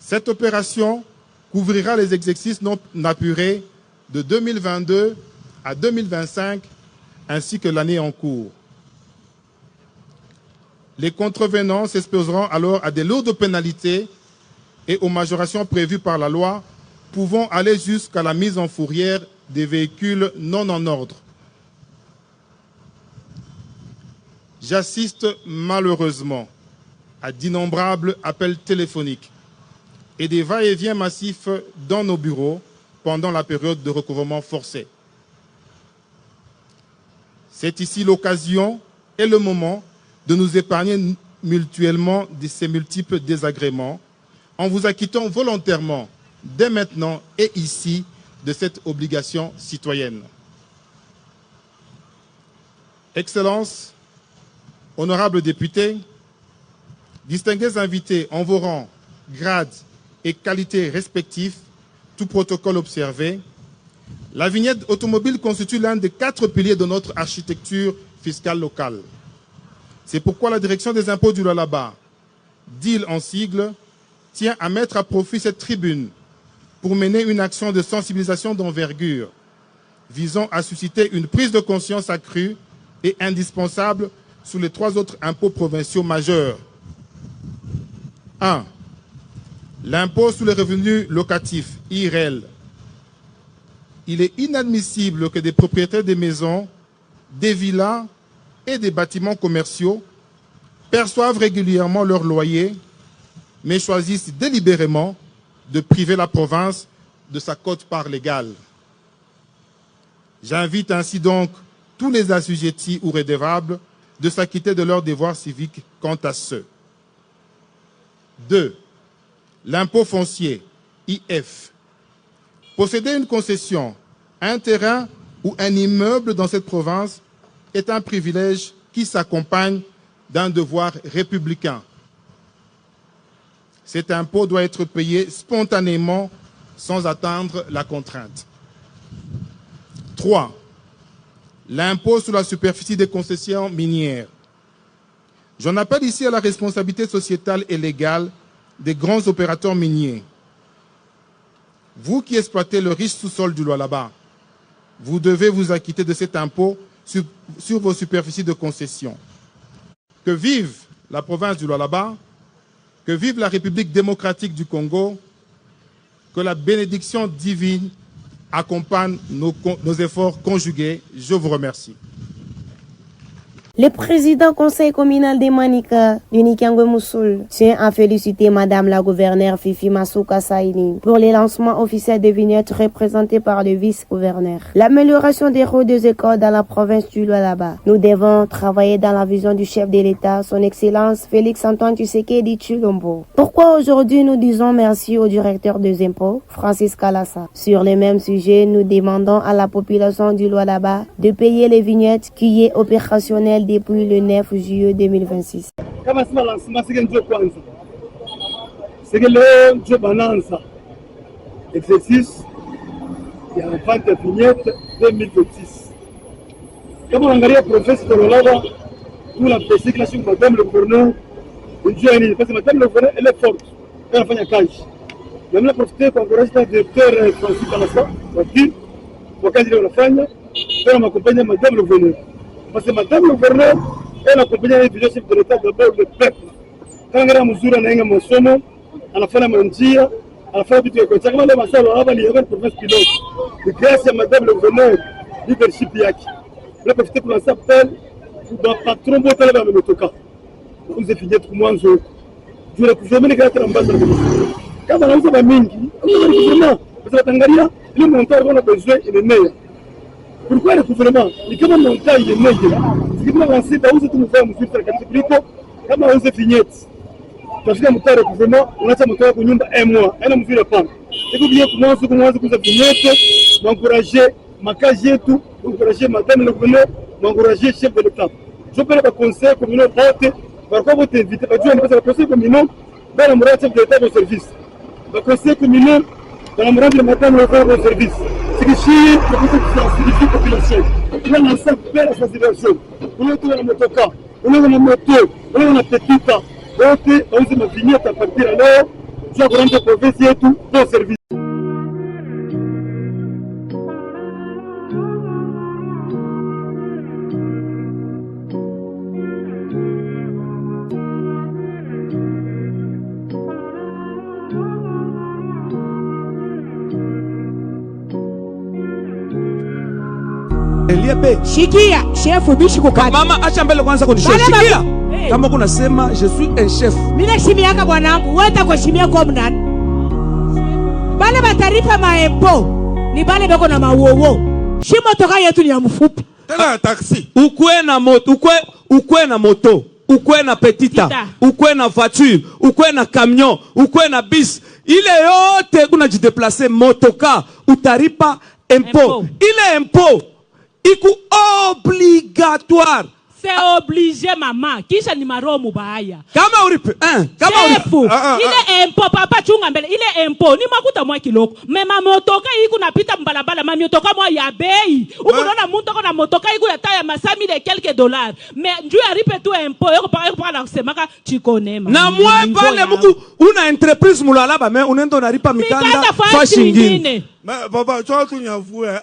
Cette opération couvrira les exercices non apurés de 2022 à 2025 ainsi que l'année en cours. Les contrevenants s'exposeront alors à des lourdes pénalités et aux majorations prévues par la loi, pouvant aller jusqu'à la mise en fourrière des véhicules non en ordre. J'assiste malheureusement à d'innombrables appels téléphoniques et des va-et-vient massifs dans nos bureaux pendant la période de recouvrement forcé. C'est ici l'occasion et le moment de nous épargner mutuellement de ces multiples désagréments en vous acquittant volontairement, dès maintenant et ici, de cette obligation citoyenne. Excellences, honorables députés, distingués invités en vos rangs, grades et qualités respectifs, tout protocole observé, la vignette automobile constitue l'un des 4 piliers de notre architecture fiscale locale. C'est pourquoi la direction des impôts du Lualaba, DIL en sigle, tient à mettre à profit cette tribune pour mener une action de sensibilisation d'envergure visant à susciter une prise de conscience accrue et indispensable sur les 3 autres impôts provinciaux majeurs. 1. L'impôt sur les revenus locatifs, IRL. Il est inadmissible que des propriétaires des maisons, des villas et des bâtiments commerciaux perçoivent régulièrement leur loyer, mais choisissent délibérément de priver la province de sa quote-part légale. J'invite ainsi donc tous les assujettis ou redevables de s'acquitter de leurs devoirs civiques quant à ceux. 2. L'impôt foncier, IF. Posséder une concession, un terrain ou un immeuble dans cette province est un privilège qui s'accompagne d'un devoir républicain. Cet impôt doit être payé spontanément sans attendre la contrainte. 3. L'impôt sur la superficie des concessions minières. J'en appelle ici à la responsabilité sociétale et légale des grands opérateurs miniers. Vous qui exploitez le riche sous-sol du Lualaba, vous devez vous acquitter de cet impôt sur vos superficies de concession. Que vive la province du Lualaba, que vive la République démocratique du Congo, que la bénédiction divine accompagne nos efforts conjugués. Je vous remercie. Le président conseil communal de Manika, du Nikiangwe Moussoul, tient à féliciter Madame la gouverneure Fifi Masuka Saini pour le lancement officiel des vignettes représentées par le vice-gouverneur. L'amélioration des routes des écoles dans la province du Lualaba. Nous devons travailler dans la vision du chef de l'État, son Excellence Félix-Antoine Tshisekedi Tshilombo. Pourquoi aujourd'hui nous disons merci au directeur des impôts, Francis Kalassa. Sur le même sujet, nous demandons à la population du Lualaba de payer les vignettes qui est opérationnelle depuis le 9 juillet 2026. Kama sima lancement c'est ndio kwanza. C'est que leo ndio bananza. Exercice ya vente vignette 2026. Kama unaangalia province de Lualaba, nous la PC que la sur madame le gouverneur, ndio yani parce que madame le gouverneur elle est forte. Elle fanya kazi. Même la profiter pour encourager le directeur Francis Kalassa, kwa kazi ile wanafanya, pour m'accompagner madame le gouverneur. Parce que madame le gouverneur, elle accompagne les villages de l'État d'abord le peuple. Quand on a mesure na inga masomo, anafanya manjia, anafanya vitu kwa chakama le masalo hapa ni yeye province pilote. Et grâce à madame le gouverneur, leadership yake. Le profiter pour lancer appel pour patron bote la motoka. Nous effigier tout mwanzo. Je le gouvernement est en bas de kama nauza ba mingi, gouvernement, parce que Tanzania, le montant qu'on a besoin il est meilleur. Pourquoi le gouvernement? Il comme mon temps il est meilleur. Ce qui doit lancer, c'est où nous faisons mesure sur le capital, comme on se finit. Parce que mon temps le gouvernement, on a ça mon temps pour nous un mois, elle a mesure pas. Et vous bien comment se finit, m'encourager, m'encourager tout, m'encourager madame le gouverneur, m'encourager chef de l'État. Je peux le conseil communal voter, pourquoi vous t'invitez pas Dieu, parce que le conseil communal, dans la morale chef de l'État au service. Le conseil communal, dans la morale de madame le gouverneur au service. C'est que si la population, on a lancé belle sensibilisation, on a tout la motoka, on a la moto, on a la petite, on a ma vignette à partir alors, ya kurendre province yetu bon service. Shikia chef bishi kukati. Mama acha mbele kwanza kundishow. Shikia. Hey. Kama kuna sema je suis un chef. Mimi nashimiaka bwanangu, wewe utakushimia kwa mnani. Bale bataripa maempo. Ni bale beko na mawowo. Shimo toka yetu ni ya mfupi. Tena taxi. Ukwe na moto, ukwe na moto, ukwe na petita, ukwe na voiture, ukwe na camion, ukwe na bis. Ile yote kuna jideplacer motoka, utaripa impôt. Ile impôt iku obligatoire. C'est obligé maman. Kisha ni maro mubaya. Kama uripe, kama uripe. Ile impôt papa chunga mbele. Ile impôt ni makuta mwa kiloko. Mema motoka iku napita mbalabala mami motoka mwa ya bei. Uko naona mtu ako na motoka iku ya taya masami de quelques dollars. Mais njoo aripe tu impôt yoko pa na kusemaka chikonema. Na mwa pale muku una entreprise mulalaba mais unaenda unaripa mikanda fashi ngine. Mais papa tu as tout nyavue